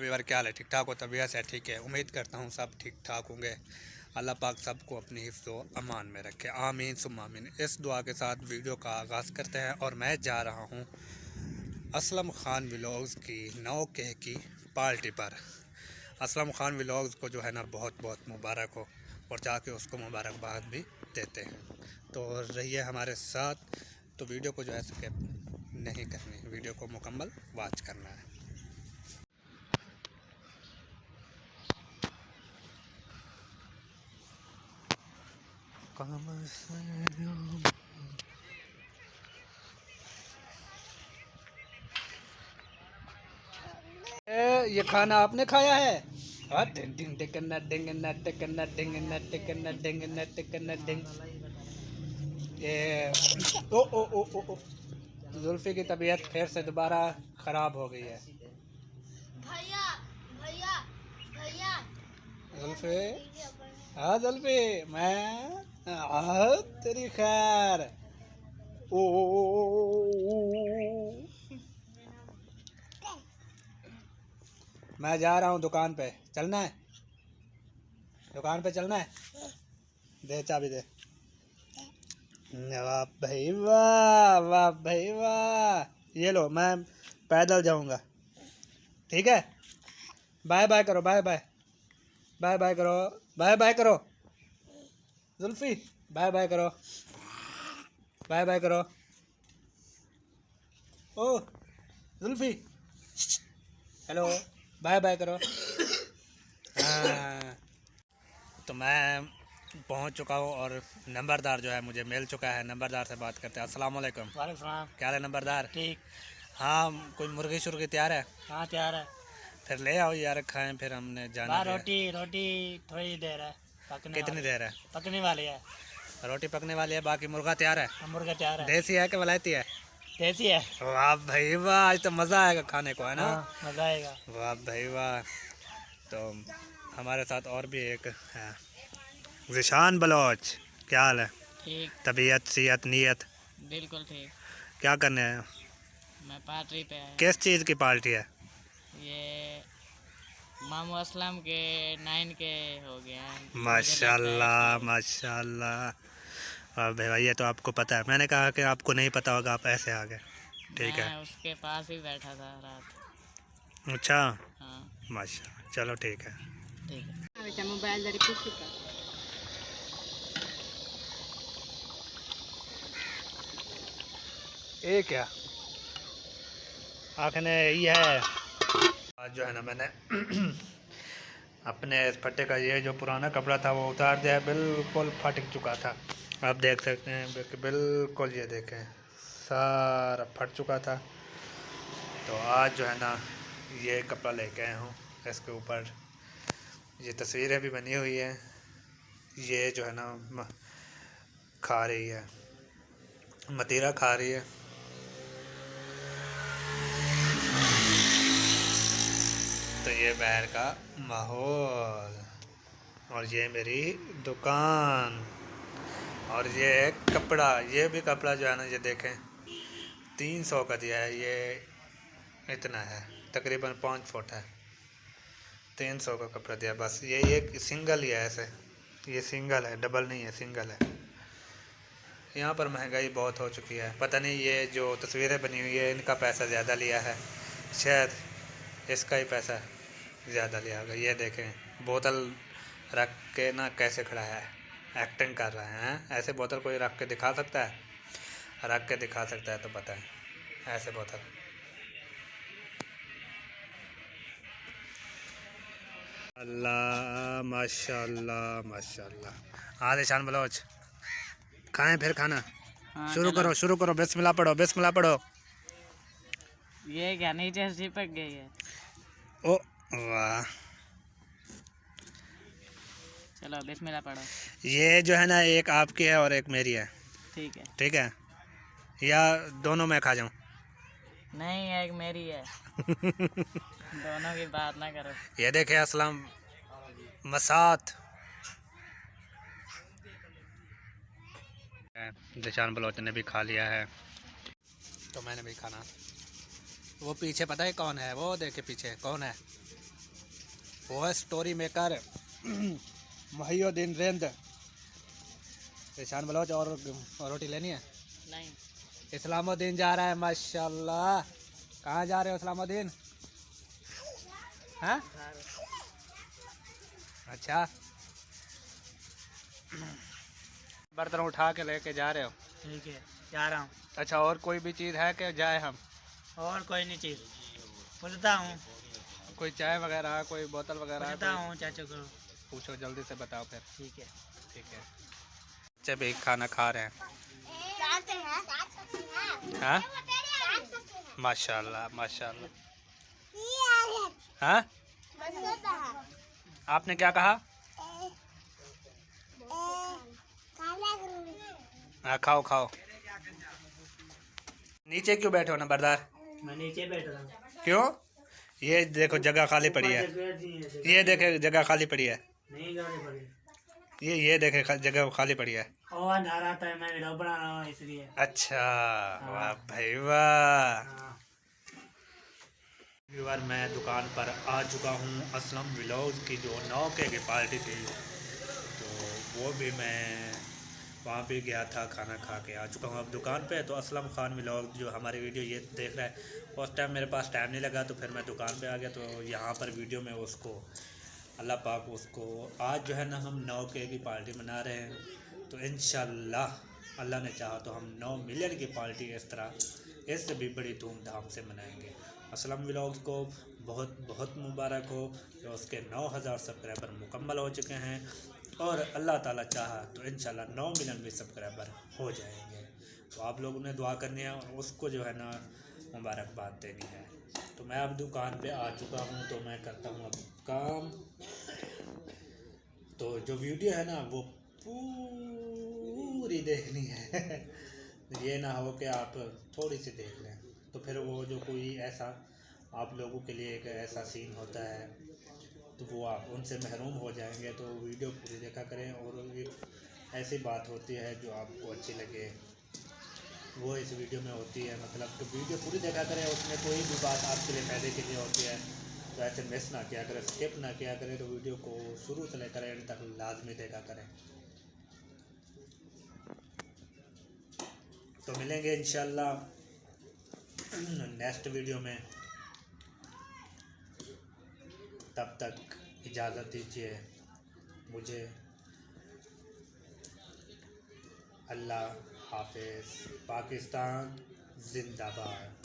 Viewer, क्या हाल है? ठीक ठाक हो? तबीयत से ठीक है? उम्मीद करता हूँ सब ठीक ठाक होंगे। अल्लाह पाक सबको अपनी हिफ्ज़ व अमान में रखे, आमीन सुम्मा आमीन। इस दुआ के साथ वीडियो का आगाज़ करते हैं और मैं जा रहा हूँ असलम खान व्लॉग्स की 9K की पार्टी पर। असलम खान व्लॉग्स को जो है ना बहुत बहुत मुबारक हो और जाके उसको मुबारकबाद भी देते हैं। तो रहिए हमारे साथ। तो वीडियो को जो है स्किप नहीं करनी, वीडियो को मुकम्मल वॉच करना है। ये खाना आपने खाया है? ये ओ जुल्फी की तबीयत फिर से दोबारा ख़राब हो गई है। भैया भैया भैया जुल्फी, हाँ जुल्फी, मैं तेरी खैर। ओ मैं जा रहा हूँ दुकान पे, चलना है? दुकान पे चलना है? दे चाबी दे। वाह भाई वाह, वाह भाई वाह। ये लो, मैं पैदल जाऊंगा, ठीक है? बाय बाय करो, बाय बाय, बाय बाय करो, बाय बाय करो जुल्फी, बाय बाय करो, बाय बाय करो। ओ जुल्फी, हेलो, बाय बाय करो। हाँ, तो मैं पहुंच चुका हूँ और नंबरदार जो है मुझे मिल चुका है। नंबरदार से बात करते हैं। अस्सलाम वालेकुम। वालेकुम सलाम। क्या है नंबरदार? ठीक। हाँ, कोई मुर्गी शुर्गी तैयार है? हाँ तैयार है। फिर ले आओ यार, खाएं, फिर हमने जाना बाहर भी है। रोटी थोड़ी देर है पकने कितनी वाली। देर है? पकने वाली है। रोटी पकने वाली है, बाकी मुर्गा तैयार है? मुर्गा तैयार है। देसी है कि वलायती है? देसी है। वाह भाई वाह, आज तो मज़ा आएगा खाने को, है ना? हाँ मज़ा आएगा। वाह भाई वाह। तो हमारे साथ और भी एक है, ज़िशान बलोच। क्या हाल है? ठीक, तबीयत, सेहत, नीयत? बिल्कुल ठीक। क्या करने आए हो? मैं पार्टी पे आया। किस चीज़ की पार्टी है? ये मामू असलम के 9K हो गया है। मुझे लगता है माशाल्लाह इसलिए। माशाल्लाह। और भाई ये तो आपको पता है, मैंने कहा कि आपको नहीं पता होगा, आप ऐसे आ गए। ठीक है, मैं उसके पास ही बैठा था रात। अच्छा, हाँ माशाल्लाह, चलो ठीक है। ठीक है। मोबाइल जरी कुछ कर ये क्या आखिर ये है? आज जो है ना मैंने अपने इस फट्टे का ये जो पुराना कपड़ा था वो उतार दिया, बिल्कुल फट चुका था। आप देख सकते हैं कि बिल्कुल, ये देखें, सारा फट चुका था। तो आज जो है ना ये कपड़ा लेके आया हूँ। इसके ऊपर ये तस्वीरें भी बनी हुई हैं। ये जो है ना खा रही है, मतीरा खा रही है। तो ये बाहर का माहौल और ये मेरी दुकान और ये कपड़ा, ये भी कपड़ा जो है ना, ये देखें 300 का दिया है। ये इतना है, तकरीबन 5 फुट है। 300 का कपड़ा दिया बस। ये एक सिंगल ही है, ऐसे ये सिंगल है, डबल नहीं है, सिंगल है। यहाँ पर महंगाई बहुत हो चुकी है। पता नहीं ये जो तस्वीरें बनी हुई है इनका पैसा ज़्यादा लिया है, शायद इसका ही पैसा ज़्यादा लिया होगा। ये देखें, बोतल रख के ना कैसे खड़ा है, एक्टिंग कर रहा है। ऐसे बोतल कोई रख के दिखा सकता है? रख के दिखा सकता है तो बताएं, ऐसे बोतल। अल्लाह माशाल्लाह माशाल्लाह। हाँ ज़िशान बलोच, खाएं फिर खाना। हाँ, शुरू चलो। करो, शुरू करो, बिस्मिल्लाह पढ़ो, बिस्मिल्लाह पढ़ो। ये क्या नीचे से चिपक गई है? ओ वाह। चलो बिस्मिल्लाह पढ़ो। ये जो है ना एक आपकी है और एक मेरी है, ठीक है। ठीक है? या दोनों मैं खा जाऊं? नहीं, एक मेरी है। दोनों की बात ना करो। ये देखे असलम मसात, ज़िशान बलोच ने भी खा लिया है, तो मैंने भी खाना। वो पीछे पता है कौन है? वो देखे पीछे कौन है? वो है स्टोरी मेकर मोहिउद्दीन रिंद। ईशान बलोच और रोटी लेनी है। नहीं। इस्लामुद्दीन जा रहा है माशाल्लाह। कहाँ जा रहे हो इस्लामुद्दीन? हाँ अच्छा, बर्तन उठा के लेके जा रहे हो? ठीक है, जा रहा हूँ। अच्छा, और कोई भी चीज़ है कि जाए हम? और कोई नहीं चीज़ पूछता हूँ, कोई चाय वगैरह, कोई बोतल वगैरह? पूछता हूँ चाचू को। पूछो, जल्दी से बताओ फिर। ठीक है। ठीक है। बच्चे भी खाना खा रहे हैं। हाँ माशाल्लाह माशाल्लाह। हाँ आपने क्या कहा? हाँ खाओ खाओ। नीचे क्यों बैठे हो ना बरदार? मैं नीचे बैठ रहा हूँ। क्यों? ये देखो जगह खाली पड़ी है। ये देखे जगह खाली पड़ी है। नहीं गाड़ी पड़ी। ये देखे जगह खाली पड़ी है। और नारा था, मैं वीडियो बना रहा हूँ इसलिए। अच्छा वाह भाई वाह। हाँ। व्यूअर, मैं दुकान पर आ चुका हूँ। असलम व्लॉग्स की जो 9K की पार्टी थी, तो वो भी मैं वहाँ पे गया था, खाना खा के आ चुका हूँ अब दुकान पे। तो असलम खान व्लॉग जो हमारी वीडियो ये देख रहा है, उस टाइम मेरे पास टाइम नहीं लगा, तो फिर मैं दुकान पे आ गया। तो यहाँ पर वीडियो में उसको अल्लाह पाक उसको आज जो है ना हम 9K की पार्टी मना रहे हैं। तो इंशाल्लाह अल्लाह ने चाहा तो हम 9 मिलियन की पार्टी इस तरह इससे भी बड़ी धूमधाम से मनाएंगे। असलम व्लॉग्स को बहुत बहुत मुबारक हो कि उसके 9000 सब्सक्राइबर मुकम्मल हो चुके हैं, और अल्लाह ताला चाहा तो इंशाल्लाह 9 मिलियन भी सब्सक्राइबर हो जाएंगे। तो आप लोगों ने दुआ करनी है और उसको जो है ना मुबारकबाद देनी है। तो मैं अब दुकान पे आ चुका हूँ, तो मैं करता हूँ अब काम। तो जो वीडियो है ना वो पूरी देखनी है ये ना हो कि आप थोड़ी सी देख लें, तो फिर वो जो कोई ऐसा आप लोगों के लिए एक ऐसा सीन होता है तो वो आप उनसे महरूम हो जाएंगे। तो वीडियो पूरी देखा करें, और एक ऐसी बात होती है जो आपको अच्छी लगे वो इस वीडियो में होती है। मतलब कि वीडियो पूरी देखा करें, उसमें कोई भी बात आपके लिए फ़ायदे के लिए होती है, तो ऐसे मिस ना किया करें, स्किप ना किया करें। तो वीडियो को शुरू से लेकर एंड तक लाजमी देखा करें। तो मिलेंगे इंशाल्लाह नेक्स्ट वीडियो में। तब तक इजाज़त दीजिए मुझे। अल्लाह हाफिज़। पाकिस्तान जिंदाबाद।